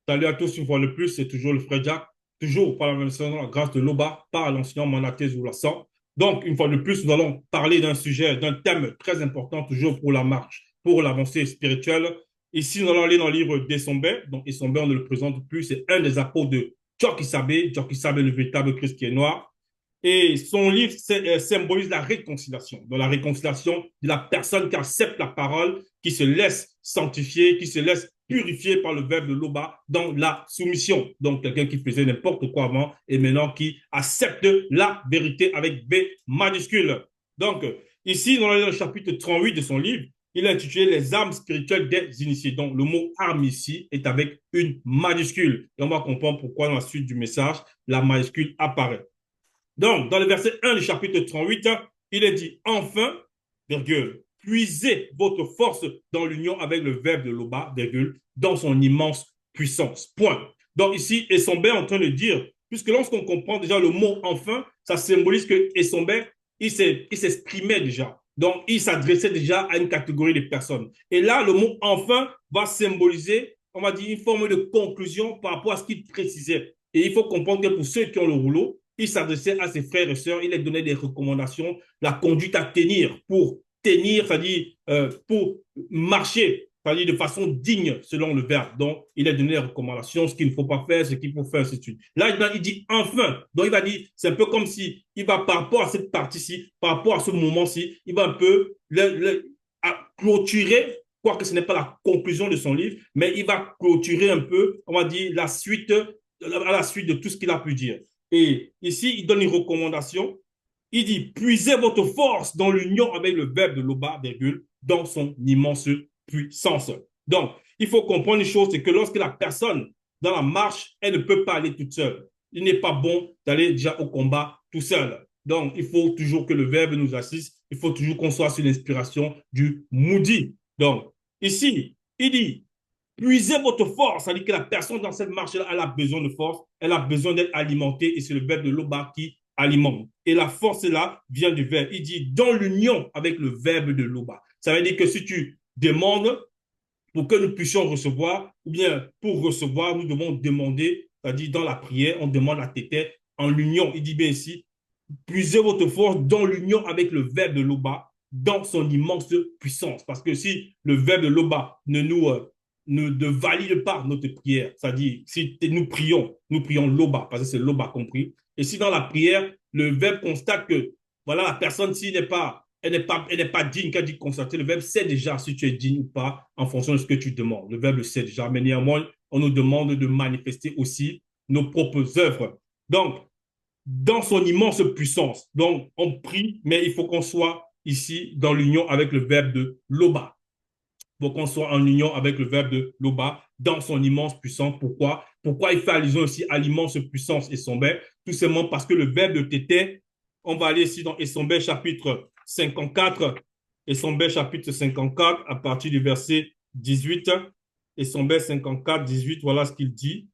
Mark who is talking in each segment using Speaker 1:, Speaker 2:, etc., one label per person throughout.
Speaker 1: Salut à tous, une fois de plus, c'est toujours le frère Jack, toujours par la même la grâce de l'Oba, par l'enseignant Manaté Zoulasan. Donc, une fois de plus, nous allons parler d'un sujet, d'un thème très important, toujours pour la marche, pour l'avancée spirituelle. Ici, nous allons aller dans le livre d'Essombé. Donc, Essombé, on ne le présente plus, c'est un des apôtres de Djokisabe. Djokisabe, le véritable Christ qui est noir. Et son livre symbolise la réconciliation. Dans la réconciliation de la personne qui accepte la parole, qui se laisse sanctifier, qui se laisse purifier par le verbe de l'Oba dans la soumission. Donc, quelqu'un qui faisait n'importe quoi avant et maintenant qui accepte la vérité avec B majuscule. Donc, ici, dans le chapitre 38 de son livre, il a intitulé Les armes spirituelles des initiés. Donc, le mot arme ici est avec une majuscule. Et on va comprendre pourquoi dans la suite du message, la majuscule apparaît. Donc, dans le verset 1 du chapitre 38, il est dit, enfin, virgule, puisez votre force dans l'union avec le verbe de l'Oba, virgule, dans son immense puissance. Point. Donc ici, Essombe est en train de dire, puisque lorsqu'on comprend déjà le mot enfin, ça symbolise que Essombe, il s'exprimait déjà. Donc, il s'adressait déjà à une catégorie de personnes. Et là, le mot enfin va symboliser, on va dire, une forme de conclusion par rapport à ce qu'il précisait. Et il faut comprendre que pour ceux qui ont le rouleau, il s'adressait à ses frères et sœurs, il leur donnait des recommandations, la conduite à tenir, c'est-à-dire pour marcher, c'est-à-dire de façon digne selon le verbe. Donc, il a donné des recommandations, ce qu'il ne faut pas faire, ce qu'il faut faire, ainsi de suite. Là, il dit enfin. Donc, il va dire, c'est un peu comme si il va par rapport à cette partie-ci, par rapport à ce moment-ci, il va un peu clôturer, quoique ce n'est pas la conclusion de son livre, mais il va clôturer un peu, on va dire, à la suite de tout ce qu'il a pu dire. Et ici, il donne une recommandation. Il dit, puisez votre force dans l'union avec le verbe de l'Oba, virgule, dans son immense puissance. Donc, il faut comprendre une chose, c'est que lorsque la personne, dans la marche, elle ne peut pas aller toute seule. Il n'est pas bon d'aller déjà au combat tout seul. Donc, il faut toujours que le verbe nous assiste. Il faut toujours qu'on soit sur l'inspiration du Moody. Donc, ici, il dit, puisez votre force, c'est-à-dire que la personne dans cette marche-là, elle a besoin de force, elle a besoin d'être alimentée, et c'est le verbe de l'Oba qui alimente. Et la force-là vient du verbe. Il dit dans l'union avec le verbe de l'Oba. Ça veut dire que si tu demandes pour que nous puissions recevoir, ou bien pour recevoir, nous devons demander, c'est-à-dire dans la prière, on demande à Tété en l'union. Il dit bien ici, puisez votre force dans l'union avec le verbe de l'Oba, dans son immense puissance. Parce que si le verbe de l'Oba ne valide pas notre prière, c'est-à-dire si nous prions l'Oba, parce que c'est l'Oba compris, et si dans la prière, le verbe constate que voilà, la personne, s'il n'est pas, elle n'est pas digne, qu'elle dit constater, le verbe sait déjà si tu es digne ou pas en fonction de ce que tu demandes. Le verbe sait déjà, mais néanmoins, on nous demande de manifester aussi nos propres œuvres. Donc, dans son immense puissance. Donc, on prie, mais il faut qu'on soit ici dans l'union avec le verbe de l'Oba. Il faut qu'on soit en union avec le verbe de l'Oba dans son immense puissance. Pourquoi? Pourquoi il fait allusion aussi à l'immense puissance et son verbe? Tout simplement parce que le verbe de Tété, on va aller ici dans Essombé chapitre 54, Essombé chapitre 54 à partir du verset 18. Essombé 54, 18, voilà ce qu'il dit.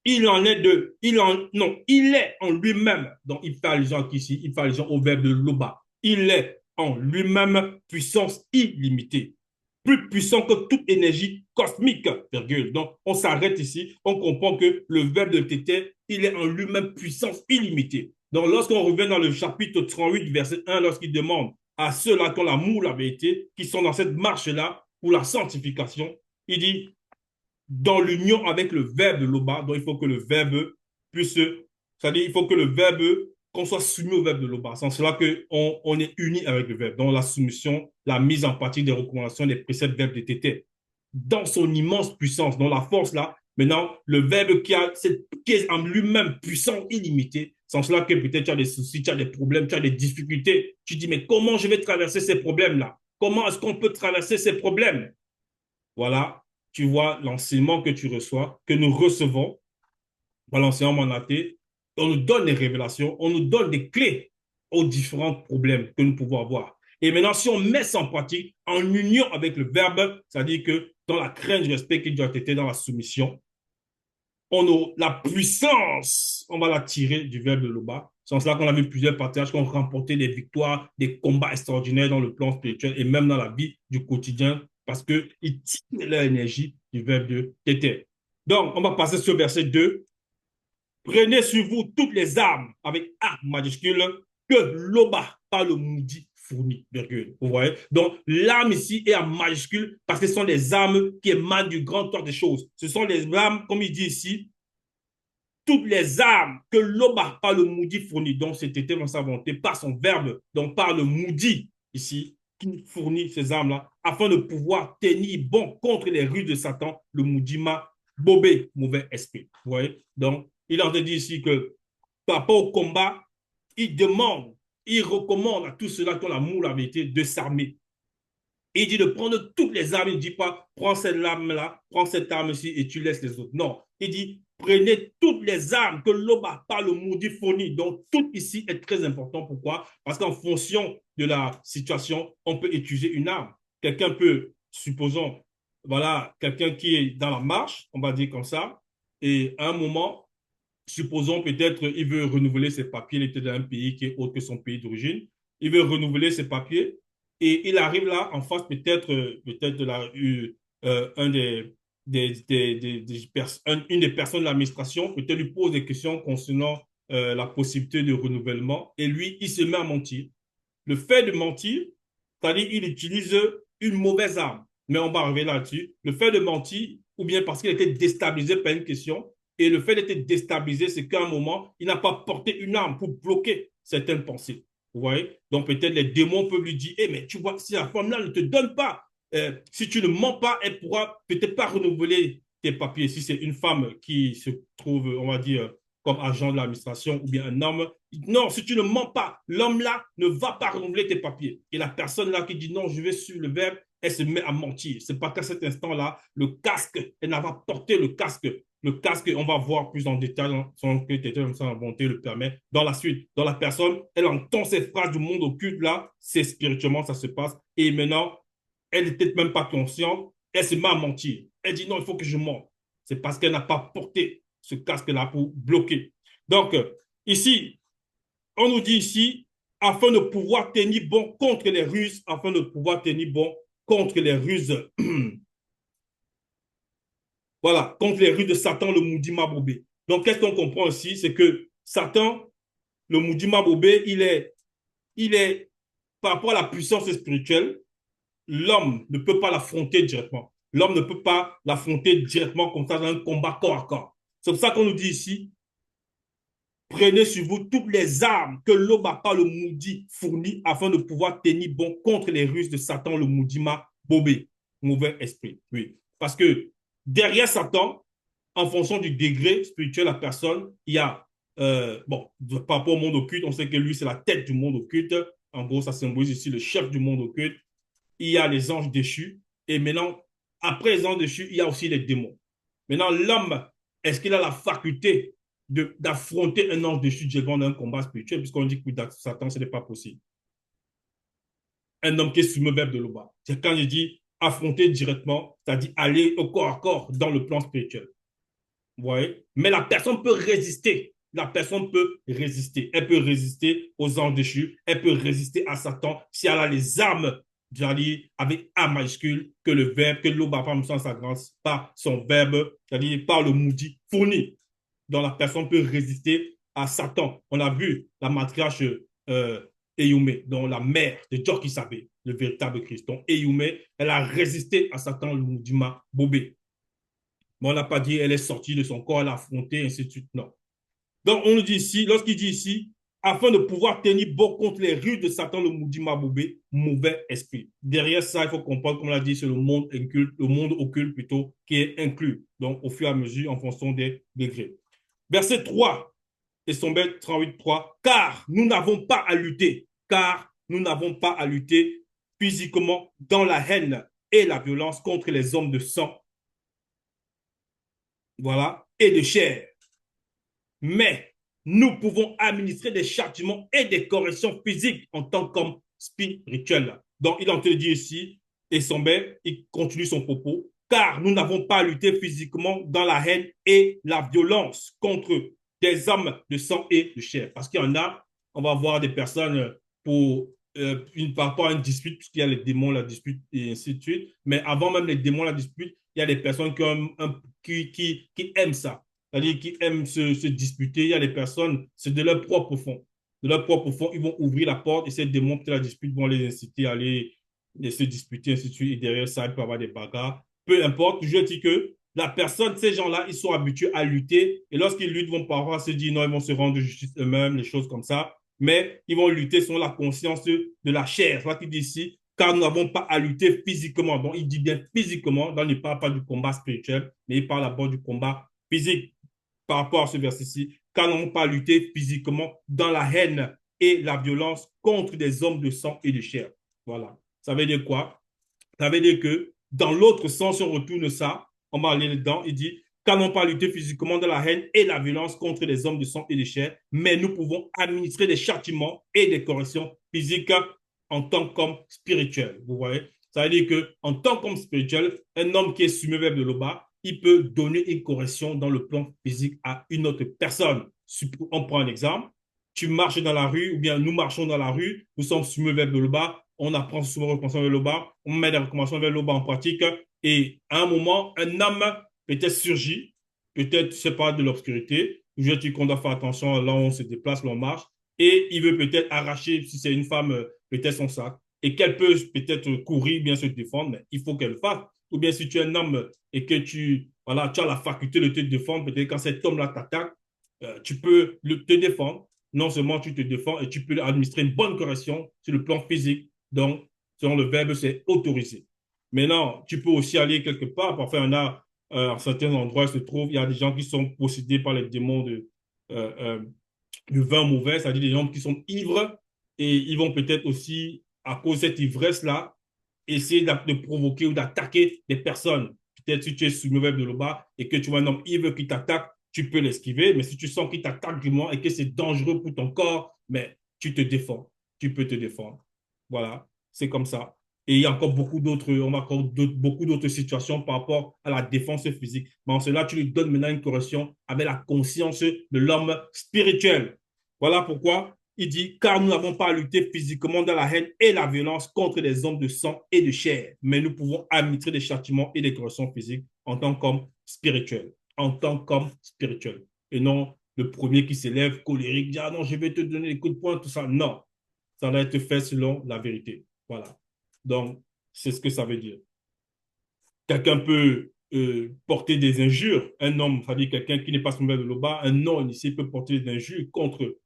Speaker 1: Il en est de, il en, non, il est en lui-même. Donc, il fait allusion ici, il fait allusion au verbe de l'Oba. Il est en lui-même puissance illimitée. Plus puissant que toute énergie cosmique, virgule. Donc, on s'arrête ici, on comprend que le verbe de Tété, il est en lui-même puissance illimitée. Donc, lorsqu'on revient dans le chapitre 38, verset 1, lorsqu'il demande à ceux-là qui ont l'amour, la vérité, qui sont dans cette marche-là pour la sanctification, il dit, dans l'union avec le verbe de l'Oba. Donc, il faut que le verbe puisse, c'est-à-dire, il faut que le verbe, qu'on soit soumis au verbe de l'Oba. C'est en cela qu'on on est uni avec le verbe. Donc, la soumission, la mise en pratique des recommandations, des préceptes verbes de Tété. Dans son immense puissance, dans la force là, maintenant, le verbe qui est en lui-même puissant, illimité, c'est en cela que peut-être tu as des soucis, tu as des problèmes, tu as des difficultés. Tu dis, mais comment je vais traverser ces problèmes-là? Comment est-ce qu'on peut traverser ces problèmes? Voilà, tu vois l'enseignement que tu reçois, que nous recevons par l'enseignement mandaté. On nous donne des révélations, on nous donne des clés aux différents problèmes que nous pouvons avoir. Et maintenant, si on met ça en pratique, en union avec le verbe, c'est-à-dire que dans la crainte du respect qui doit être dans la soumission, la puissance, on va la tirer du verbe de l'Oba. C'est en cela qu'on a vu plusieurs partages qui ont remporté des victoires, des combats extraordinaires dans le plan spirituel et même dans la vie du quotidien parce qu'ils tirent leur énergie du verbe de téter. Donc, on va passer sur verset 2. Prenez sur vous toutes les armes avec A majuscule que l'Oba par le maudit fournit. Vous voyez? Donc, l'arme ici est en majuscule parce que ce sont les armes qui émanent du grand corps des choses. Ce sont les armes, comme il dit ici, toutes les armes que l'Oba par le maudit fournit. Donc, c'était dans sa volonté, par son verbe, donc par le maudit ici, qui fournit ces armes-là, afin de pouvoir tenir bon contre les ruses de Satan, le maudit bobé, mauvais esprit. Vous voyez? Donc, il en dit ici que par rapport au combat, il demande, il recommande à tous ceux-là qui ont l'amour, la vérité, de s'armer. Il dit de prendre toutes les armes. Il ne dit pas, prends cette arme-là, prends cette arme-ci et tu laisses les autres. Non, il dit, prenez toutes les armes que l'Oba par le maudit fournit. Donc, tout ici est très important. Pourquoi? Parce qu'en fonction de la situation, on peut utiliser une arme. Quelqu'un peut, supposons, voilà, quelqu'un qui est dans la marche, on va dire comme ça, et à un moment, supposons peut-être il veut renouveler ses papiers, il était dans un pays qui est autre que son pays d'origine, il veut renouveler ses papiers et il arrive là en face peut-être de un une des personnes de l'administration peut-être lui pose des questions concernant la possibilité de renouvellement et lui, il se met à mentir. Le fait de mentir, c'est-à-dire il utilise une mauvaise arme. Mais on va arriver là-dessus. Le fait de mentir, ou bien parce qu'il était déstabilisé par une question, et le fait d'être déstabilisé, c'est qu'à un moment, il n'a pas porté une arme pour bloquer certaines pensées. Vous voyez? Donc peut-être les démons peuvent lui dire, hey, mais tu vois, si la femme-là ne te donne pas, si tu ne mens pas, elle pourra peut-être pas renouveler tes papiers. Si c'est une femme qui se trouve, on va dire, comme agent de l'administration ou bien un homme, non, si tu ne mens pas, l'homme-là ne va pas renouveler tes papiers. Et la personne-là qui dit non, je vais suivre le verbe, elle se met à mentir. C'est pas qu'à cet instant-là, le casque, elle n'a pas porté le casque. Le casque, on va voir plus en détail, sans que la volonté le permet. Dans la suite, dans la personne, elle entend ces phrases du monde occulte là, c'est spirituellement, ça se passe. Et maintenant, elle n'est peut-être même pas consciente, elle se met à mentir. Elle dit non, il faut que je mente. C'est parce qu'elle n'a pas porté ce casque-là pour bloquer. Donc, ici, on nous dit ici, afin de pouvoir tenir bon contre les ruses, afin de pouvoir tenir bon contre les ruses, voilà, contre les ruses de Satan, le maudit Mabobé. Donc, qu'est-ce qu'on comprend ici? C'est que Satan, le maudit Mabobé, il est, par rapport à la puissance spirituelle, l'homme ne peut pas l'affronter directement. L'homme ne peut pas l'affronter directement comme ça dans un combat corps à corps. C'est pour ça qu'on nous dit ici, prenez sur vous toutes les armes que l'Obapa, le maudit, fournit afin de pouvoir tenir bon contre les ruses de Satan, le maudit bobé, mauvais esprit. Oui. Parce que derrière Satan, en fonction du degré spirituel de la personne, il y a, bon, par rapport au monde occulte, on sait que lui, c'est la tête du monde occulte. En gros, ça symbolise ici le chef du monde occulte. Il y a les anges déchus. Et maintenant, après les anges déchus, il y a aussi les démons. Maintenant, l'homme, est-ce qu'il a la faculté d'affronter un ange déchu directement dans un combat spirituel, puisqu'on dit que Satan, ce n'est pas possible. Un homme qui est soumis au verbe de l'Oba. C'est quand je dis affronter directement, c'est-à-dire aller au corps à corps dans le plan spirituel. Vous voyez? Mais la personne peut résister. La personne peut résister. Elle peut résister aux anges déchus. Elle peut résister à Satan si elle a les armes, c'est-à-dire avec A majuscule, que le verbe, que l'Oba, par sa grâce, par son verbe, c'est-à-dire par le maudit fourni, dont la personne peut résister à Satan. On a vu la matriarche Eyume, dont la mère de Dieu qui savait, le véritable Christ. Donc Eyume, elle a résisté à Satan, le maudit bobé. Mais on n'a pas dit elle est sortie de son corps, elle a affronté, ainsi de suite. Non. Donc on nous dit ici, lorsqu'il dit ici, afin de pouvoir tenir bon contre les rues de Satan, le maudit Maboubé, mauvais esprit. Derrière ça, il faut comprendre, comme on l'a dit, c'est le monde occulte, plutôt, qui est inclus. Donc, au fur et à mesure, en fonction des degrés. Verset 3, et son 38, 3, car nous n'avons pas à lutter, physiquement dans la haine et la violence contre les hommes de sang, voilà, et de chair. Mais nous pouvons administrer des châtiments et des corrections physiques en tant qu'homme spirituel. Donc, il en te dit ici, et son il continue son propos, car nous n'avons pas à lutter physiquement dans la haine et la violence contre des hommes de sang et de chair. Parce qu'il y en a, on va voir des personnes pour par rapport à une dispute, puisqu'il y a les démons, la dispute et ainsi de suite. Mais avant même les démons, la dispute, il y a des personnes qui aiment ça. C'est-à-dire qui aiment se disputer. Il y a des personnes, c'est de leur propre fond. De leur propre fond, ils vont ouvrir la porte et ces démons, peut-être la dispute, vont les inciter à aller se disputer, ainsi de suite. Et derrière ça, il peut y avoir des bagarres. Peu importe, je dis que la personne, ces gens-là, ils sont habitués à lutter. Et lorsqu'ils luttent, ils vont parfois se dire non, ils vont se rendre justice eux-mêmes, les choses comme ça. Mais ils vont lutter selon la conscience de la chair. C'est ce qu'il dit ici, car nous n'avons pas à lutter physiquement. Donc, il dit bien physiquement, donc il ne parle pas du combat spirituel, mais il parle d'abord du combat physique par rapport à ce verset-ci, car nous n'avons pas à lutter physiquement dans la haine et la violence contre des hommes de sang et de chair. Voilà. Ça veut dire quoi? Ça veut dire que dans l'autre sens, si on retourne ça, on va aller dedans, il dit, car non pas lutter physiquement de la haine et la violence contre les hommes de sang et de chair, mais nous pouvons administrer des châtiments et des corrections physiques en tant qu'homme spirituel. Vous voyez? Ça veut dire qu'en tant qu'homme spirituel, un homme qui est soumis vers de l'Oba, il peut donner une correction dans le plan physique à une autre personne. On prend un exemple. Tu marches dans la rue, ou bien nous marchons dans la rue, nous sommes soumis vers de l'Oba, on apprend souvent recommençation vers le bas, on met des recommandations vers le bas en pratique, et à un moment, un homme peut-être surgit, peut-être, je sais pas, de l'obscurité, je dis qu'on doit faire attention là où on se déplace, là où on marche, et il veut peut-être arracher, si c'est une femme, peut-être son sac, et qu'elle peut peut-être courir, bien se défendre, mais il faut qu'elle le fasse. Ou bien si tu es un homme et que voilà, tu as la faculté de te défendre, peut-être quand cet homme-là t'attaque, tu peux te défendre. Non seulement tu te défends et tu peux administrer une bonne correction sur le plan physique. Donc, selon le verbe, c'est autorisé. Maintenant, tu peux aussi aller quelque part. Parfois, il y en a, à certains endroits, il y a des gens qui sont possédés par les démons euh, euh, du vin mauvais, c'est-à-dire des gens qui sont ivres et ils vont peut-être aussi, à cause de cette ivresse-là, essayer de provoquer ou d'attaquer des personnes. Peut-être si tu es sous le verbe de l'Oba et que tu vois un homme ivre qui t'attaque, tu peux l'esquiver, mais si tu sens qu'il t'attaque du moins et que c'est dangereux pour ton corps, mais tu te défends. Tu peux te défendre. Voilà, c'est comme ça. Et il y a encore beaucoup d'autres, on a encore beaucoup d'autres situations par rapport à la défense physique. Mais en cela, tu lui donnes maintenant une correction avec la conscience de l'homme spirituel. Voilà pourquoi il dit, car nous n'avons pas à lutter physiquement dans la haine et la violence contre les hommes de sang et de chair, mais nous pouvons administrer des châtiments et des corrections physiques en tant qu'homme spirituel. En tant qu'homme spirituel. Et non le premier qui s'élève, colérique, dit, ah non, je vais te donner des coups de poing, tout ça. Non, ça doit être fait selon la vérité. Voilà. Donc, c'est ce que ça veut dire. Quelqu'un peut porter des injures. Un homme, c'est-à-dire quelqu'un qui n'est pas son de l'Oba, un non ici peut porter des injures contre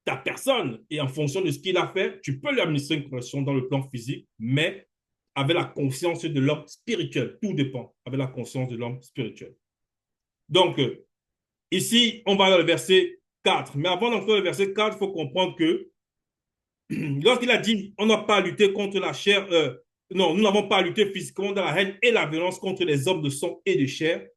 Speaker 1: ta personne. Et en fonction de ce qu'il a fait, tu peux lui administrer une correction dans le plan physique, mais avec la conscience de l'homme spirituel. Tout dépend avec la conscience de l'homme spirituel. Donc, ici, on va dans le verset 4. Mais avant d'entrer dans le verset 4, il faut comprendre que lorsqu'il a dit on n'a pas à lutter contre la chair, non, nous n'avons pas à lutter physiquement dans la haine et la violence contre les hommes de sang et de chair,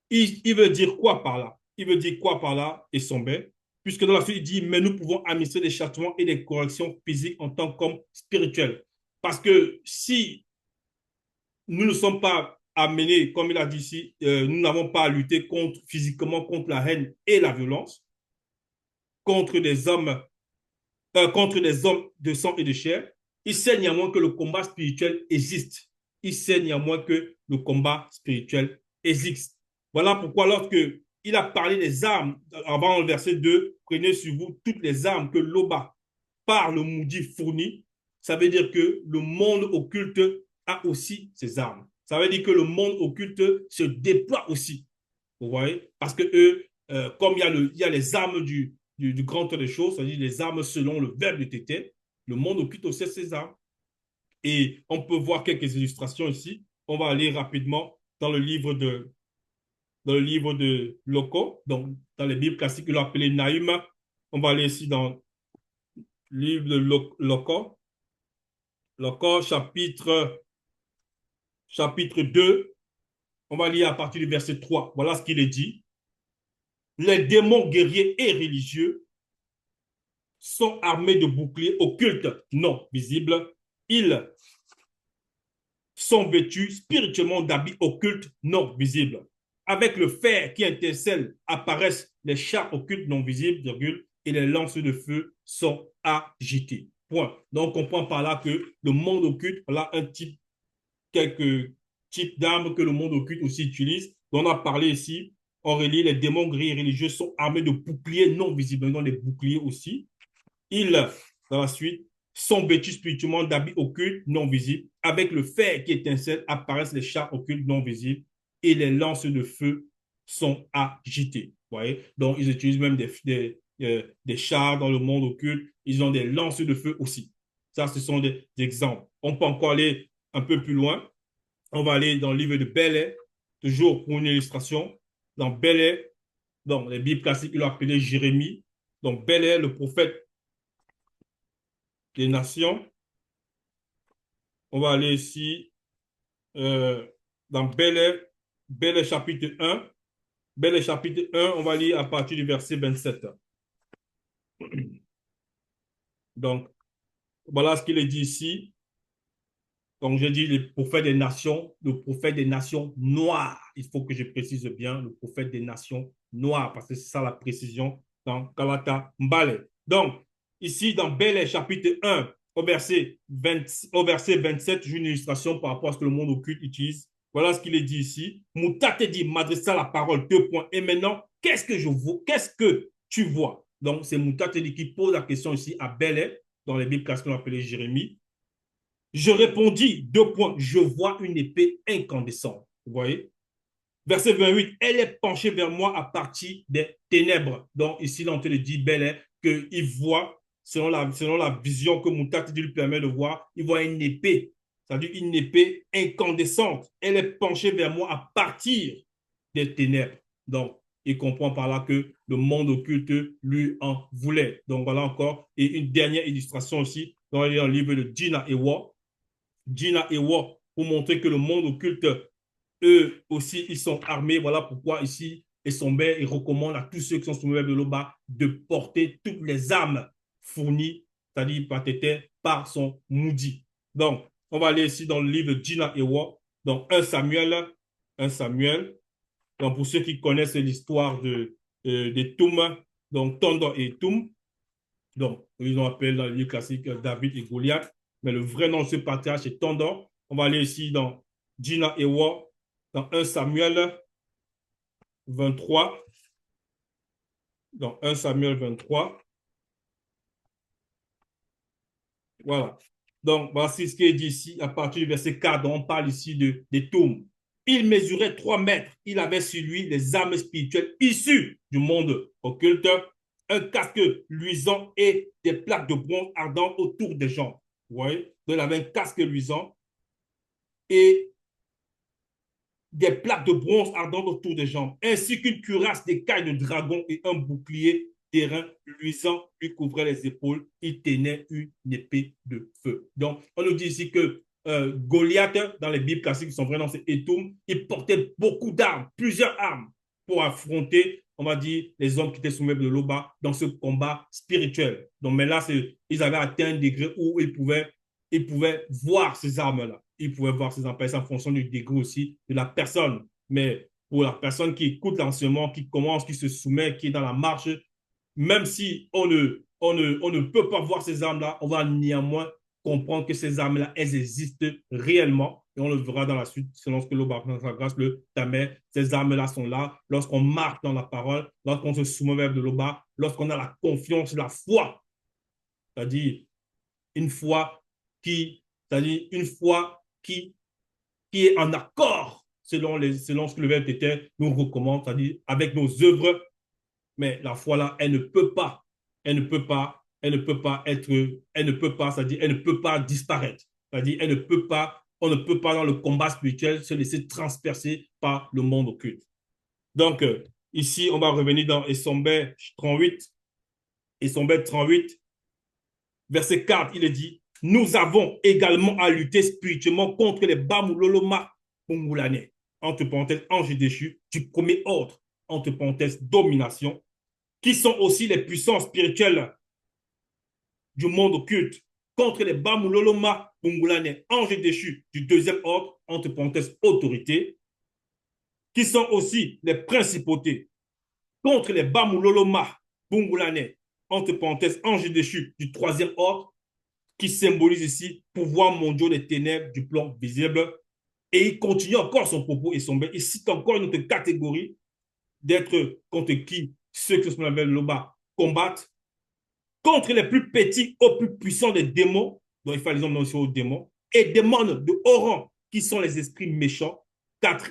Speaker 1: il veut dire quoi par là? Il veut dire quoi par là et son bête? Puisque dans la suite, il dit, mais nous pouvons administrer des châtiments et des corrections physiques en tant qu'hommes spirituels. Parce que si nous ne sommes pas amenés, comme il a dit ici, nous n'avons pas à lutter physiquement contre la haine et la violence, contre des hommes contre les hommes de sang et de chair, il sait néanmoins que le combat spirituel existe. Il sait néanmoins que le combat spirituel existe. Voilà pourquoi lorsque il a parlé des armes, avant le verset 2, prenez sur vous toutes les armes que l'Oba, par le Moudi, fournit. Ça veut dire que le monde occulte a aussi ses armes. Ça veut dire que le monde occulte se déploie aussi. Vous voyez? Parce que eux, comme il y a les armes du grand temps des choses, c'est-à-dire les armes selon le verbe de Tété, le monde occulte aussi ces armes. Et on peut voir quelques illustrations ici. On va aller rapidement dans le livre de Loco, donc dans les Bibles classiques, il l'a appelé Naïm. On va aller ici dans le livre de Loco, Loco chapitre 2. On va lire à partir du verset 3. Voilà ce qu'il est dit. Les démons guerriers et religieux sont armés de boucliers occultes, non visibles. Ils sont vêtus spirituellement d'habits occultes, non visibles. Avec le fer qui intercelle apparaissent les chars occultes non visibles, virgule, et les lances de feu sont agitées. Point. Donc, on comprend par là que le monde occulte a quelques types d'armes que le monde occulte aussi utilise. On a parlé ici, Aurélie, les démons gris et religieux sont armés de boucliers non visibles, donc les boucliers aussi. Ils, dans la suite, sont vêtus spirituellement d'habits occultes non visibles. Avec le fer qui étincelle, apparaissent les chars occultes non visibles et les lances de feu sont agitées. Vous voyez? Donc, ils utilisent même des chars dans le monde occulte. Ils ont des lances de feu aussi. Ça, ce sont des exemples. On peut encore aller un peu plus loin. On va aller dans le livre de Bel-Air, toujours pour une illustration. Dans Bel-Air, dans les Bibles classiques, il l'a appelé Jérémie. Donc, Bel-Air, le prophète des nations. On va aller ici dans Bel-Air chapitre 1. Bel-Air chapitre 1, on va lire à partir du verset 27. Donc, voilà ce qu'il est dit ici. Donc, je dis le prophète des nations noires. Il faut que je précise bien, le prophète des nations noires, parce que c'est ça la précision dans Kalata Mbale. Donc, ici, dans Bel chapitre 1, au verset 27, j'ai une illustration par rapport à ce que le monde occulte utilise. Voilà ce qu'il est dit ici. Moutate dit, m'adressa la parole, 2 points. Et maintenant, qu'est-ce que je vois? Qu'est-ce que tu vois? Donc, c'est Moutate dit qui pose la question ici à Bel, dans les Bibles classiques qu'on appelait Jérémie. Je répondis, 2 points, je vois une épée incandescente. Vous voyez? Verset 28, elle est penchée vers moi à partir des ténèbres. Donc, ici, on te le dit, Bel qu'il voit, selon la vision que Moutat lui permet de voir, il voit une épée, c'est-à-dire une épée incandescente. Elle est penchée vers moi à partir des ténèbres. Donc, il comprend par là que le monde occulte lui en voulait. Donc, voilà encore. Et une dernière illustration aussi, dans le livre de Gina Ewa. Gina Ewa, pour montrer que le monde occulte, eux aussi, ils sont armés. Voilà pourquoi ici, Essombe, il recommande à tous ceux qui sont sous le de l'Oba de porter toutes les armes fournies, c'est-à-dire par son Moudi. Donc, on va aller ici dans le livre de Gina Ewa, donc 1 Samuel. 1 Samuel. Donc, pour ceux qui connaissent l'histoire des Toum, donc Tondo et Toum, donc, ils ont appelé dans le livre classique David et Goliath, mais le vrai nom de ce patriarche est Tondor. On va aller ici dans Gina Ewa, dans 1 Samuel 23. Dans 1 Samuel 23. Voilà. Donc, voici ce qui est dit ici à partir du verset 4. On parle ici des tombes. Il mesurait 3 mètres. Il avait sur lui les armes spirituelles issues du monde occulte, un casque luisant et des plaques de bronze ardent autour des jambes. Vous voyez? Donc, il avait un casque luisant et des plaques de bronze ardentes autour des jambes, ainsi qu'une cuirasse d'écailles de dragon et un bouclier terrain luisant lui couvrait les épaules. Il tenait une épée de feu. Donc, on nous dit ici que Goliath, dans les Bibles classiques, son vrai nom c'est Étoum, il portait beaucoup d'armes, plusieurs armes, pour affronter, on va dire, les hommes qui étaient soumis de l'Oba dans ce combat spirituel. Donc, mais là, ils avaient atteint un degré où ils pouvaient voir ces armes-là. Ils pouvaient voir ces armes en fonction du degré aussi de la personne. Mais pour la personne qui écoute l'enseignement, qui commence, qui se soumet, qui est dans la marche, même si on ne peut pas voir ces armes-là, on va néanmoins comprendre que ces armes-là, elles existent réellement. Et on le verra dans la suite, selon ce que l'Oba dans sa grâce le permet. Ces armes-là sont là lorsqu'on marche dans la parole, lorsqu'on se soumet vers de l'Oba, lorsqu'on a la confiance, la foi. C'est-à-dire une foi c'est-à-dire une foi qui est en accord selon ce que le Verbe était nous recommande, c'est-à-dire avec nos œuvres. Mais la foi là, elle ne peut pas, c'est-à-dire elle ne peut pas disparaître. C'est-à-dire on ne peut pas dans le combat spirituel se laisser transpercer par le monde occulte. Donc, ici, on va revenir dans Essombe 38. Essombe 38, verset 4, il est dit, nous avons également à lutter spirituellement contre les Bamuloloma Bungulane, entre parenthèses, anges déchus, du premier ordre, entre parenthèses, domination, qui sont aussi les puissances spirituelles du monde occulte, contre les Bamuloloma Bungulane, anges déchus, du deuxième ordre, entre parenthèses, autorité, qui sont aussi les principautés, contre les Bamuloloma Bungulane, entre parenthèses, anges déchus, du troisième ordre, qui symbolise ici pouvoir mondial des ténèbres du plan visible. Et il continue encore son propos et son il cite encore une autre catégorie d'être contre qui ceux que ce qu'on appelle Loba combattent, contre les plus petits aux plus puissants des démons, dont il fait l'exemple aussi aux démons, et démons de haut rang, qui sont les esprits méchants,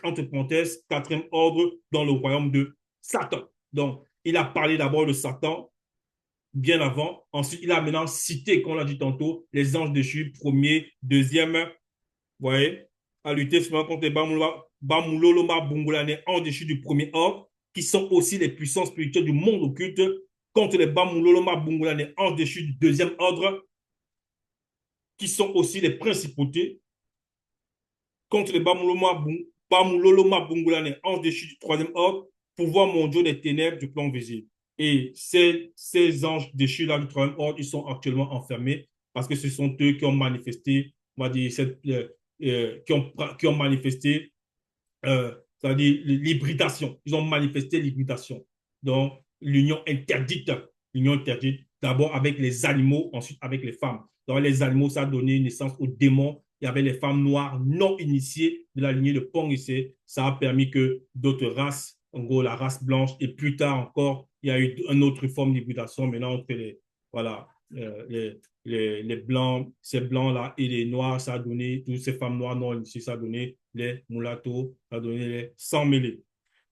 Speaker 1: entre parenthèses, quatrième ordre dans le royaume de Satan. Donc, il a parlé d'abord de Satan bien avant. Ensuite, il a maintenant cité, comme on l'a dit tantôt, les anges déchus, premier, deuxième, vous voyez, à lutter seulement contre les Bamuloloma Bungulane, anges déchus du premier ordre, qui sont aussi les puissances spirituelles du monde occulte, contre les Bamuloloma Bungulane, anges déchus du deuxième ordre, qui sont aussi les principautés, contre les Bamuloloma Bungulane, anges déchus du troisième ordre, pouvoir mondiaux des ténèbres du plan visible. Et ces anges déchus-là du troisième ordre, ils sont actuellement enfermés parce que ce sont eux qui ont manifesté, on va dire, qui ont manifesté, c'est-à-dire l'hybridation. Ils ont manifesté l'hybridation. Donc, l'union interdite, d'abord avec les animaux, ensuite avec les femmes. Donc, les animaux, ça a donné naissance aux démons. Il y avait les femmes noires non initiées de la lignée de Pongissé. Ça a permis que d'autres races, en gros la race blanche, et plus tard encore, il y a eu une autre forme d'hybridation maintenant entre voilà, les blancs, ces blancs-là et les noirs, ça a donné, toutes ces femmes noires non initiées, ça a donné les mulattos, ça a donné les sans-mêlés.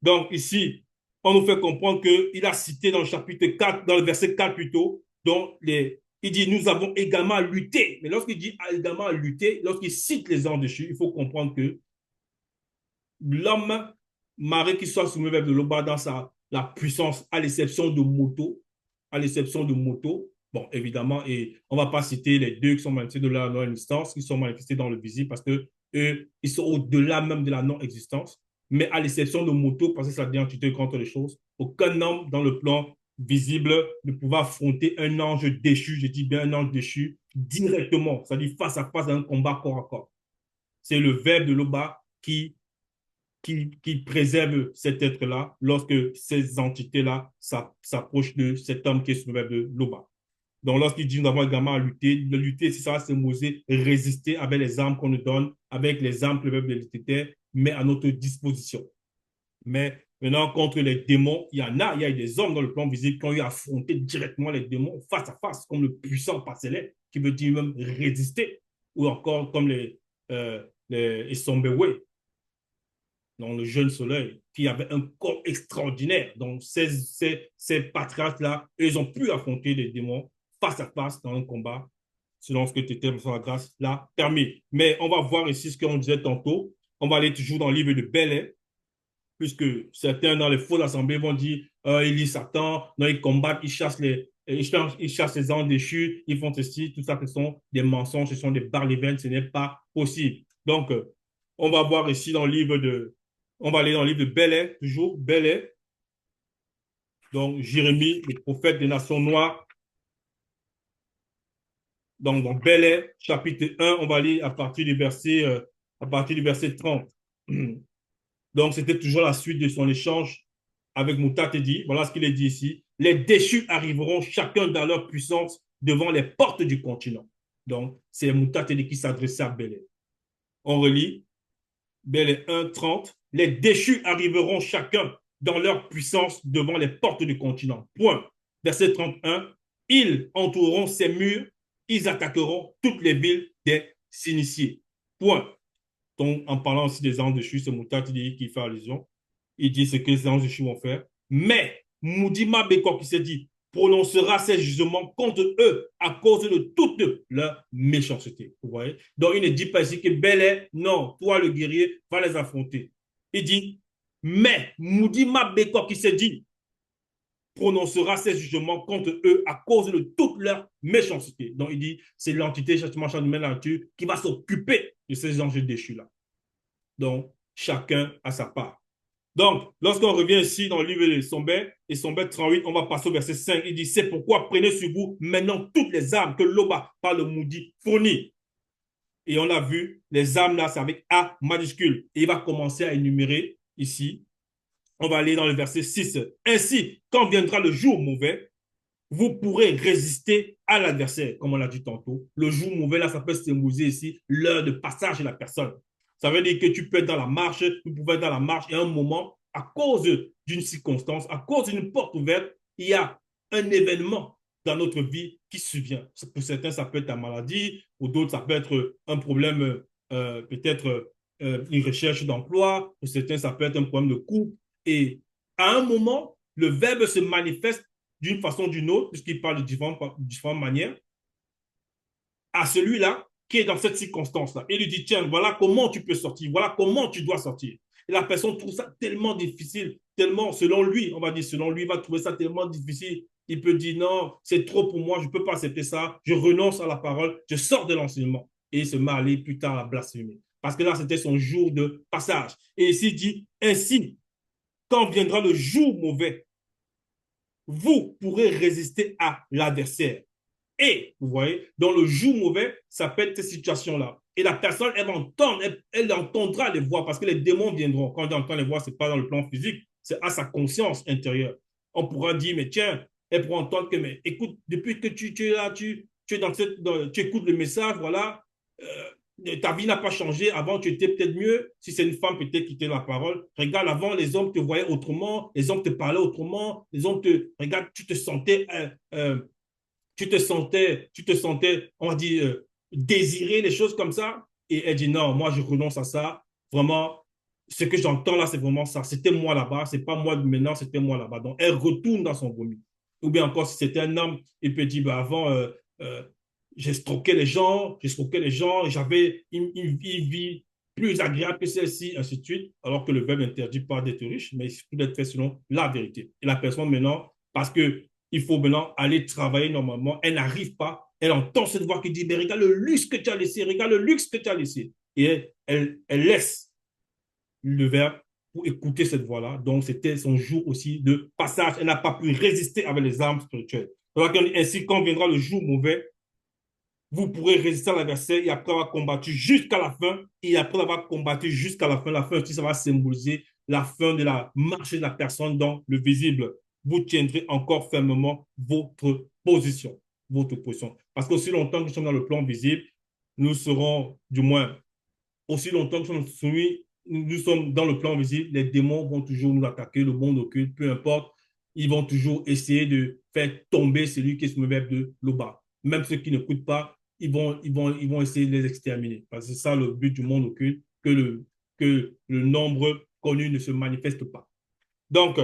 Speaker 1: Donc ici, on nous fait comprendre qu'il a cité dans le chapitre 4, dans le verset 4 plutôt, donc il dit, nous avons également lutté. Mais lorsqu'il dit également lutté, lorsqu'il cite les anges déchus, il faut comprendre que l'homme marié qui soit soumis vers de l'Oba dans la puissance, à l'exception de moto, bon, évidemment, et on ne va pas citer les deux qui sont manifestés de la non-existence, qui sont manifestés dans le visible, parce que eux, ils sont au-delà même de la non-existence. Mais à l'exception de moto, parce que ça devient entité contre les choses, aucun homme dans le plan visible ne pouvait affronter un ange déchu, je dis bien un ange déchu, directement, c'est-à-dire face à face dans un combat corps à corps. C'est le verbe de l'Oba qui préserve cet être-là lorsque ces entités-là s'approchent de cet homme qui est sous le verbe de l'Oba. Donc, lorsqu'il dit nous avons également à lutter, le lutter, c'est ça, c'est résister avec les armes qu'on nous donne, avec les armes que le verbe de l'éternel met à notre disposition. Mais maintenant, contre les démons, il y a des hommes dans le plan visible qui ont eu à affronter directement les démons face à face, comme le puissant Parcellais, qui veut dire même résister, ou encore comme les Isombewe, dans le jeune soleil, qui avait un corps extraordinaire. Donc, ces patriarches-là, ils ont pu affronter les démons face à face dans un combat, selon ce que Tété, sur la grâce, l'a permis. Mais on va voir ici ce qu'on disait tantôt. On va aller toujours dans le livre de Belais, puisque certains dans les faux assemblées vont dire ils lisent Satan, non, ils combattent, ils chassent les anges déchus, ils font ceci, tout ça, ce sont des mensonges, ce sont des barlivènes, ce n'est pas possible. Donc, on va voir ici dans le livre on va aller dans le livre de Belais, toujours Belais. Donc, Jérémie, le prophète des nations noires. Donc, dans Belais, chapitre 1, on va lire à partir du verset 30. Donc, c'était toujours la suite de son échange avec Moutatedi. Voilà ce qu'il est dit ici. Les déchus arriveront chacun dans leur puissance devant les portes du continent. Donc, c'est Moutatedi qui s'adressait à Belais. On relit Belais 1, 30. Les déchus arriveront chacun dans leur puissance devant les portes du continent. Point. Verset 31. Ils entoureront ces murs, ils attaqueront toutes les villes des initiés. Point. Donc, en parlant aussi des anges déchus, c'est Moutatedi qui fait allusion. Il dit ce que les anges déchus vont faire. Mais Moudima Beko qui s'est dit prononcera ses jugements contre eux à cause de toute leur méchanceté. Vous voyez? Donc, il ne dit pas ici que Belé, non, toi le guerrier, va les affronter. Il dit, mais Moudima Beko qui s'est dit prononcera ses jugements contre eux à cause de toute leur méchanceté. Donc, il dit, c'est l'entité châtiment de la nature qui va s'occuper de ces anges déchus-là. Donc, chacun a sa part. Donc, lorsqu'on revient ici dans le livre de Sombet, et Sombet 38, on va passer au verset 5. Il dit, c'est pourquoi prenez sur vous maintenant toutes les armes que l'Oba, par le Moudi, fournit. Et on l'a vu, les armes là, c'est avec A majuscule. Et il va commencer à énumérer ici. On va aller dans le verset 6. Ainsi, quand viendra le jour mauvais, vous pourrez résister à l'adversaire, comme on l'a dit tantôt. Le jour mauvais, là, ça peut symboliser ici l'heure de passage de la personne. Ça veut dire que tu peux être dans la marche, vous pouvez être dans la marche et à un moment, à cause d'une circonstance, à cause d'une porte ouverte, il y a un événement dans notre vie qui survient. Pour certains, ça peut être la maladie, pour d'autres, ça peut être un problème, peut-être une recherche d'emploi, pour certains, ça peut être un problème de couple. Et à un moment, le verbe se manifeste d'une façon ou d'une autre, puisqu'il parle de différentes manières, à celui-là qui est dans cette circonstance-là. Et lui dit, tiens, voilà comment tu peux sortir, voilà comment tu dois sortir. Et la personne trouve ça tellement difficile, tellement, selon lui, on va dire, selon lui, il va trouver ça tellement difficile. Il peut dire, non, c'est trop pour moi, je ne peux pas accepter ça, je renonce à la parole, je sors de l'enseignement. Et il se met à aller plus tard à blasphémer. Parce que là, c'était son jour de passage. Et ici, il dit, ainsi, quand viendra le jour mauvais, vous pourrez résister à l'adversaire. Et, vous voyez, dans le jour mauvais, ça peut être cette situation-là. Et la personne, elle va entendre, elle entendra les voix parce que les démons viendront. Quand on entend les voix, ce n'est pas dans le plan physique, c'est à sa conscience intérieure. On pourra dire, mais tiens, elle pourra entendre que, mais écoute, depuis que tu es là, tu es tu écoutes le message, voilà, ta vie n'a pas changé. Avant, tu étais peut-être mieux. Si c'est une femme, peut-être qui était la parole. Regarde, avant, les hommes te voyaient autrement, les hommes te parlaient autrement, les hommes te, regarde, tu te sentais, on va dire, désirer les choses comme ça. Et elle dit non, moi je renonce à ça. Vraiment, ce que j'entends là, c'est vraiment ça. C'était moi là-bas, c'est pas moi maintenant, c'était moi là-bas. Donc elle retourne dans son vomi. Ou bien encore, si c'était un homme, il peut dire, bah, avant, euh, j'ai stroqué les gens, j'avais une vie plus agréable que celle-ci, ainsi de suite, alors que le verbe n'interdit pas d'être riche, mais il faut être fait selon la vérité. Et la personne maintenant, parce que il faut maintenant aller travailler normalement. Elle n'arrive pas. Elle entend cette voix qui dit, mais regarde le luxe que tu as laissé, regarde le luxe que tu as laissé. Et elle laisse le verbe pour écouter cette voix-là. Donc, c'était son jour aussi de passage. Elle n'a pas pu résister avec les armes spirituelles. Donc, ainsi, quand viendra le jour mauvais, vous pourrez résister à l'adversaire et après avoir combattu jusqu'à la fin. Et après avoir combattu jusqu'à la fin aussi, ça va symboliser la fin de la marche de la personne dans le visible. Vous tiendrez encore fermement votre position. Votre position. Parce qu'aussi longtemps que nous sommes dans le plan visible, nous serons, du moins, aussi longtemps que nous sommes dans le plan visible, les démons vont toujours nous attaquer, le monde occulte, peu importe, ils vont toujours essayer de faire tomber celui qui se me de l'Oba. Même ceux qui n'écoutent pas, ils vont essayer de les exterminer. Parce que c'est ça le but du monde occulte, que le nombre connu ne se manifeste pas. Donc,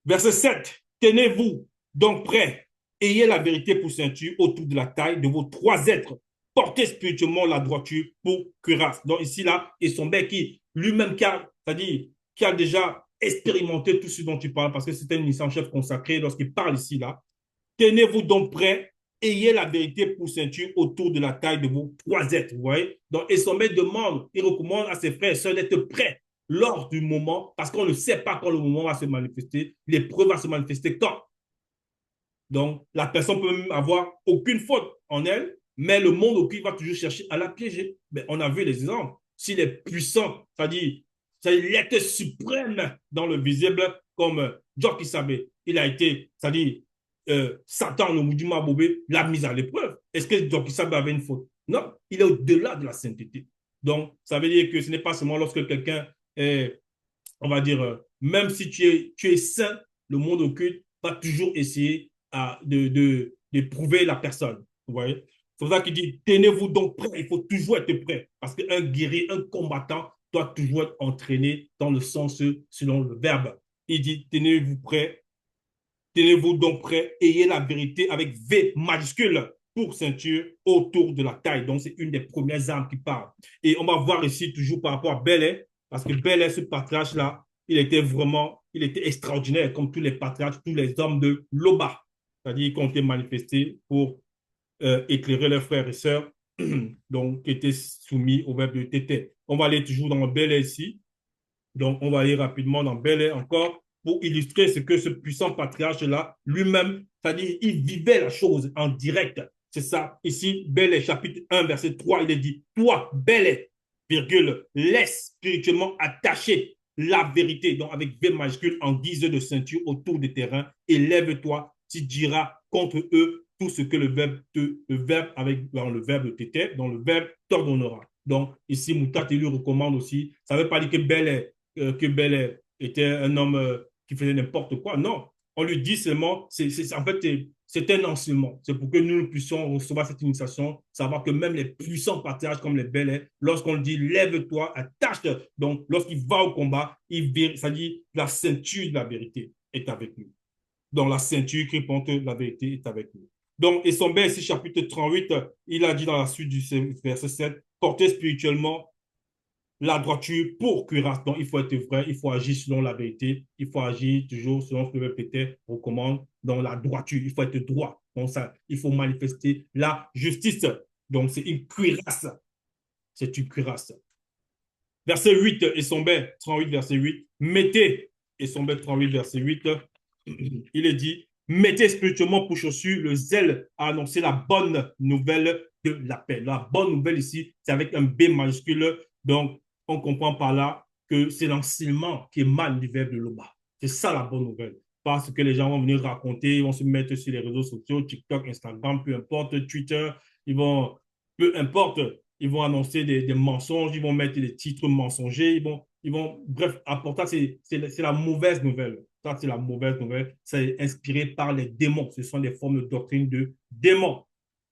Speaker 1: verset 7, tenez-vous donc prêts, ayez la vérité pour ceinture autour de la taille de vos trois êtres, portez spirituellement la droiture pour cuirasse. Donc ici, là, et son bec qui, lui-même, c'est-à-dire, qui a déjà expérimenté tout ce dont tu parles, parce que c'était une mission chef consacrée lorsqu'il parle ici, là. Tenez-vous donc prêts, ayez la vérité pour ceinture autour de la taille de vos trois êtres, vous voyez. Donc, et son maître demande, il recommande à ses frères et sœurs d'être prêts lors du moment, parce qu'on ne sait pas quand le moment va se manifester, l'épreuve va se manifester quand. Donc, la personne peut même avoir aucune faute en elle, mais le monde occulte va toujours chercher à la piéger. Mais on a vu les exemples. S'il est puissant, c'est-à-dire l'être suprême dans le visible, comme Jock Isabé, il a été, c'est-à-dire Satan, le mouvement Bobé, l'a mis à l'épreuve. Est-ce que Jock Isabé avait une faute? Non, il est au-delà de la sainteté. Donc, ça veut dire que ce n'est pas seulement lorsque quelqu'un est, on va dire, même si tu es saint, le monde occulte va toujours essayer de prouver la personne. Vous voyez? C'est pour ça qu'il dit, tenez-vous donc prêts, il faut toujours être prêt. Parce qu'un guerrier, un combattant doit toujours être entraîné dans le sens selon le verbe. Il dit, tenez-vous prêts, tenez-vous donc prêts, ayez la vérité avec V majuscule pour ceinture autour de la taille. Donc, c'est une des premières armes qui parle. Et on va voir ici toujours par rapport à Belé, parce que Belé, ce patriarche-là, il était extraordinaire, comme tous les patriarches, tous les hommes de Loba. C'est-à-dire qu'ils ont été manifestés pour éclairer leurs frères et sœurs, donc qui étaient soumis au verbe de Tété. On va aller toujours dans Belé ici. Donc, on va aller rapidement dans Belé encore pour illustrer ce que ce puissant patriarche-là, lui-même, c'est-à-dire, il vivait la chose en direct. C'est ça. Ici, Belé, chapitre 1, verset 3, il est dit, toi, Belé, virgule, laisse spirituellement attacher la vérité, donc avec V majuscule en guise de ceinture autour des terrains, et lève-toi, tu diras contre eux tout ce que le verbe avec, dans le verbe t'était, dans le verbe t'ordonnera. Donc, ici, Moutat, il lui recommande aussi, ça ne veut pas dire que Bel était un homme qui faisait n'importe quoi. Non, on lui dit seulement, en fait, c'est un enseignement. C'est pour que nous puissions recevoir cette initiation, savoir que même les puissants patriarches comme les Bel, lorsqu'on dit lève-toi, attache, donc lorsqu'il va au combat, ça dit la ceinture de la vérité est avec nous. Donc la ceinture qui porte la vérité est avec nous. Donc, et son Bel, ici, chapitre 38, il a dit dans la suite du verset 7, portez spirituellement la droiture pour cuirasse. Donc, il faut être vrai, il faut agir selon la vérité, il faut agir toujours selon ce que le Péter recommande dans la droiture. Il faut être droit. Donc, ça, il faut manifester la justice. Donc, c'est une cuirasse. C'est une cuirasse. Verset 8, et son 38, verset 8. Mettez, et son 38, verset 8, il est dit, mettez spirituellement pour chaussure le zèle à annoncer la bonne nouvelle de la paix. La bonne nouvelle ici, c'est avec un B majuscule. Donc, on comprend par là que c'est l'enseignement qui émane du verbe de l'Oba. C'est ça la bonne nouvelle. Parce que les gens vont venir raconter, ils vont se mettre sur les réseaux sociaux, TikTok, Instagram, peu importe, Twitter, peu importe, ils vont annoncer des mensonges, ils vont mettre des titres mensongers, bref, apporter, c'est la mauvaise nouvelle. Ça, c'est la mauvaise nouvelle. C'est inspiré par les démons. Ce sont des formes de doctrine de démons.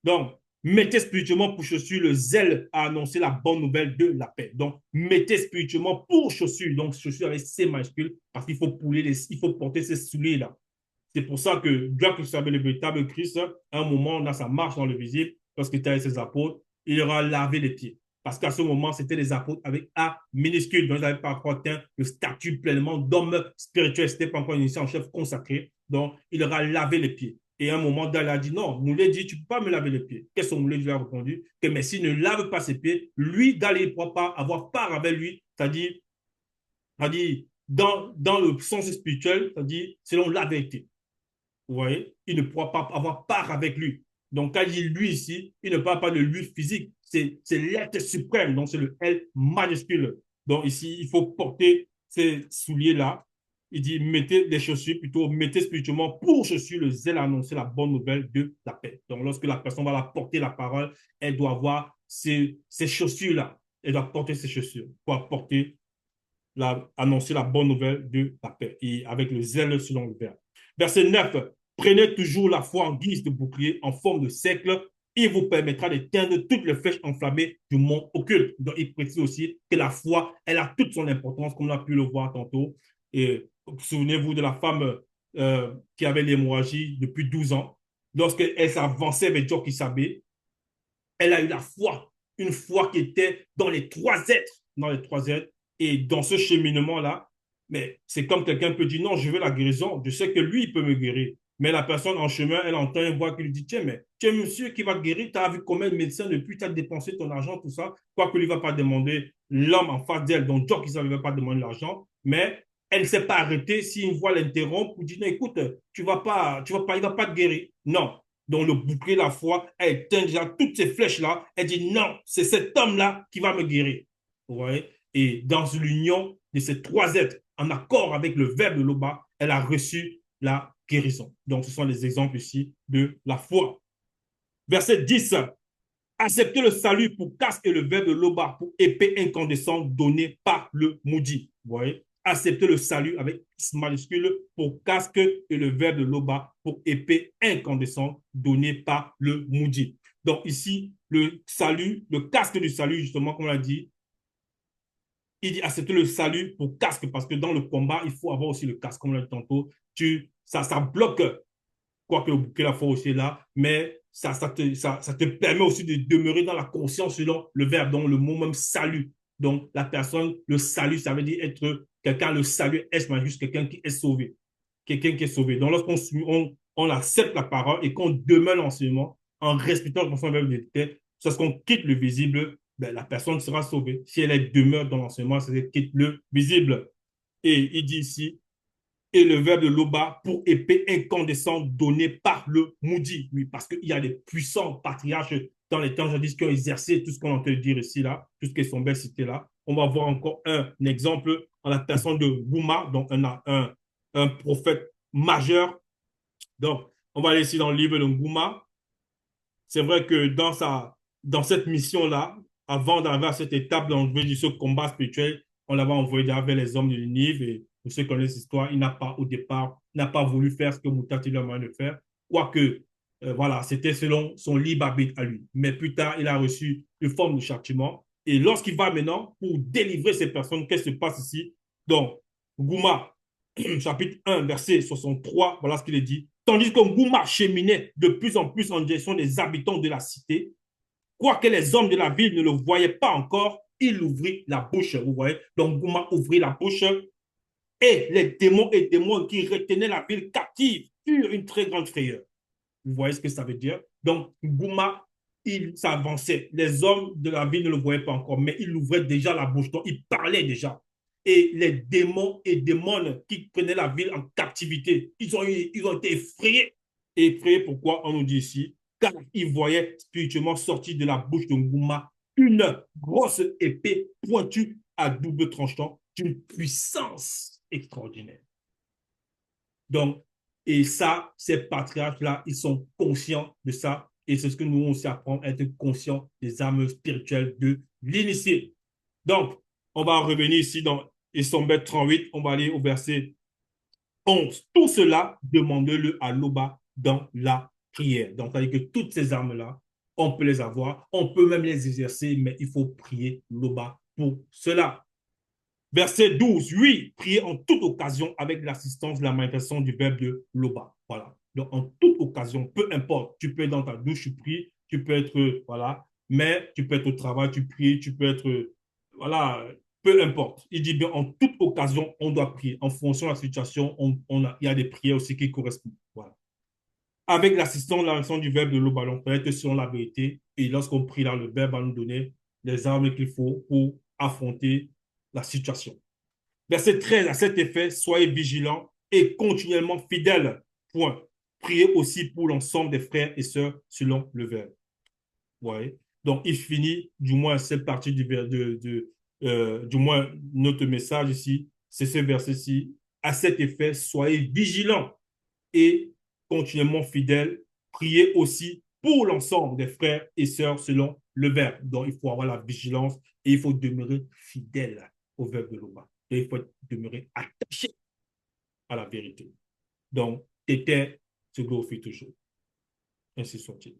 Speaker 1: Donc, mettez spirituellement pour chaussure le zèle à annoncer la bonne nouvelle de la paix. Donc, mettez spirituellement pour chaussure, donc chaussure avec C majuscule, parce qu'il faut il faut porter ces souliers-là. C'est pour ça que, bien que vous savez le véritable Christ, à un moment, dans sa marche dans le visible, lorsqu'il était avec ses apôtres, il aura lavé les pieds. Parce qu'à ce moment, c'était les apôtres avec A minuscule. Donc, ils n'avaient pas encore atteint le statut pleinement d'homme spirituel. Ce n'était pas encore initié en chef consacré. Donc, il aura lavé les pieds. Et à un moment, il a dit non, Moulé dit, tu ne peux pas me laver les pieds. Qu'est-ce que Moulé lui a répondu? Que mais s'il ne lave pas ses pieds, lui, Dali, il ne pourra pas avoir part avec lui. C'est-à-dire, dans le sens spirituel, c'est-à-dire selon la vérité. Vous voyez, il ne pourra pas avoir part avec lui. Donc, quand il dit lui ici, il ne parle pas de lui physique, c'est l'être suprême, donc c'est le L majuscule. Donc, ici, il faut porter ces souliers-là. Il dit, mettez les chaussures, plutôt, mettez spirituellement pour chaussures le zèle à annoncer la bonne nouvelle de la paix. Donc, lorsque la personne va la porter la parole, elle doit avoir ces chaussures-là. Elle doit porter ces chaussures pour apporter annoncer la bonne nouvelle de la paix et avec le zèle selon le verbe. Verset 9. Prenez toujours la foi en guise de bouclier en forme de cercle. Il vous permettra d'éteindre toutes les flèches enflammées du monde occulte. Donc, il précise aussi que la foi, elle a toute son importance, comme on a pu le voir tantôt. Et souvenez-vous de la femme qui avait l'hémorragie depuis 12 ans. Lorsqu'elle s'avançait vers Djokisabé, elle a eu la foi, une foi qui était dans les trois êtres, et dans ce cheminement-là, mais c'est comme quelqu'un peut dire, non, je veux la guérison, je sais que lui, il peut me guérir. Mais la personne en chemin, elle entend une voix qui lui dit, tiens, mais tu es monsieur qui va te guérir, tu as vu combien de médecins depuis, tu as dépensé ton argent, tout ça, quoi que lui ne va pas demander l'homme en face d'elle, donc Dieu qui ne va pas demander l'argent, mais elle ne s'est pas arrêtée, si une voix l'interrompt, pour dire, non, écoute, il ne va pas te guérir. Non, donc le bouclier, la foi, elle éteint déjà toutes ces flèches-là. Elle dit non, c'est cet homme-là qui va me guérir. Vous voyez? Et dans l'union de ces trois êtres, en accord avec le verbe de l'Oba, elle a reçu la guérison. Donc ce sont les exemples ici de la foi. Verset 10. Acceptez le salut pour casque et le verbe de l'Oba pour épée incandescente donnée par le maudit. Vous voyez? Accepter le salut avec S majuscule pour casque et le verbe de l'Oba pour épée incandescente donnée par le maudit. Donc ici, le salut, le casque du salut, justement, comme on l'a dit, il dit accepter le salut pour casque parce que dans le combat, il faut avoir aussi le casque, comme on l'a dit tantôt. Ça bloque, quoique le bouquet la foi aussi est là, mais ça te permet aussi de demeurer dans la conscience selon le verbe, donc le mot même salut. Donc, la personne, le salut, ça veut dire être quelqu'un, le salut est juste quelqu'un qui est sauvé. Quelqu'un qui est sauvé. Donc, lorsqu'on accepte la parole et qu'on demeure l'enseignement en respectant le verbe de tête, lorsqu'on quitte le visible, ben, la personne sera sauvée. Si elle demeure dans l'enseignement, c'est qu'elle quitte le visible. Et il dit ici, et le verbe de l'Oba pour épée incandescente donnée par le maudit. Oui, parce qu'il y a des puissants patriarches dans les temps jadis qui ont exercé tout ce qu'on entend dire ici, là, tout ce qui sont bien cités là. On va voir encore un exemple en la personne de Bouma, donc un prophète majeur. Donc, On va aller ici dans le livre de Ngouma. C'est vrai que dans cette mission-là, avant d'arriver à cette étape d'enlever de ce combat spirituel, on l'avait envoyé vers les hommes de Ninive. Et pour ceux qui connaissent l'histoire, il n'a pas, au départ, n'a pas voulu faire ce que Moutati lui a demandé de faire. Quoique, voilà, c'était selon son libre arbitre à lui. Mais plus tard, il a reçu une forme de châtiment. Et lorsqu'il va maintenant pour délivrer ces personnes, qu'est-ce qui se passe ici? Donc, Gouma, chapitre 1, verset 63, voilà ce qu'il est dit. Tandis que Ngouma cheminait de plus en plus en direction des habitants de la cité, quoique les hommes de la ville ne le voyaient pas encore, il ouvrit la bouche. Vous voyez? Donc Ngouma ouvrit la bouche et les démons et démons qui retenaient la ville captive eurent une très grande frayeur. Vous voyez ce que ça veut dire? Donc Ngouma, il s'avançait. Les hommes de la ville ne le voyaient pas encore, mais il ouvrait déjà la bouche. Donc il parlait déjà. Et les démons et démons qui prenaient la ville en captivité, ils ont été effrayés. Et effrayés pourquoi? On nous dit ici, car ils voyaient spirituellement sortir de la bouche de Ngouma une grosse épée pointue à double tranchant d'une puissance extraordinaire. Donc, et ça, ces patriarches-là, ils sont conscients de ça. Et c'est ce que nous aussi apprendre à être conscients des armes spirituelles de l'initié. Donc, on va revenir ici dans Esombet 38, on va aller au verset 11. Tout cela, demandez-le à l'Oba dans la prière. Donc, c'est-à-dire que toutes ces armes-là, on peut les avoir, on peut même les exercer, mais il faut prier l'Oba pour cela. Verset 12, oui, priez en toute occasion avec l'assistance de la manifestation du verbe de l'Oba. Voilà. Donc, en toute occasion, peu importe, tu peux être dans ta douche, tu pries, tu peux être, voilà, mais tu peux être au travail, tu pries, tu peux être, voilà, peu importe. Il dit bien, en toute occasion, on doit prier. En fonction de la situation, il y a des prières aussi qui correspondent. Voilà. Avec l'assistance de la manifestation du verbe de l'Oba, on peut être selon la vérité. Et lorsqu'on prie là, le verbe va nous donner les armes qu'il faut pour affronter la situation. Verset 13, à cet effet, soyez vigilants et continuellement fidèles. Point. Priez aussi pour l'ensemble des frères et sœurs selon le verbe. Ouais. Donc, il finit, du moins, cette partie du moins, notre message ici, c'est ce verset-ci. À cet effet, soyez vigilants et continuellement fidèles. Priez aussi pour l'ensemble des frères et sœurs selon le verbe. Donc, il faut avoir la vigilance et il faut demeurer fidèle au verbe de l'Oba. Et il faut demeurer attaché à la vérité. Donc, était, se glorifie toujours. Ainsi soit-il.